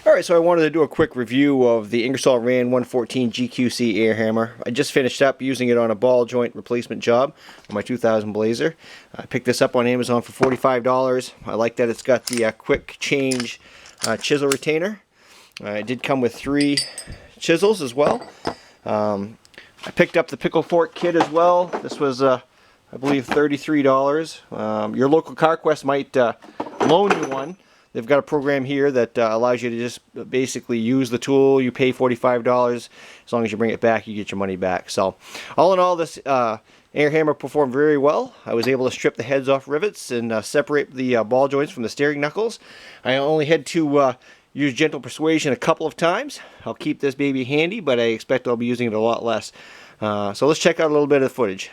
Alright, so I wanted to do a quick review of the Ingersoll Ran 114 GQC air hammer. I just finished up using it on a ball joint replacement job on my 2000 Blazer. I picked this up on Amazon for $45. I like that it's got the quick change chisel retainer. It did come with 3 chisels as well. I picked up the pickle fork kit as well. This was, I believe, $33. Your local CarQuest might loan you one. They've got a program here that allows you to just basically use the tool. You pay $45. As long as you bring it back, you get your money back. So, all in all, this air hammer performed very well. I was able to strip the heads off rivets and separate the ball joints from the steering knuckles. I only had to use gentle persuasion a couple of times. I'll keep this baby handy, but I expect I'll be using it a lot less. So let's check out a little bit of the footage.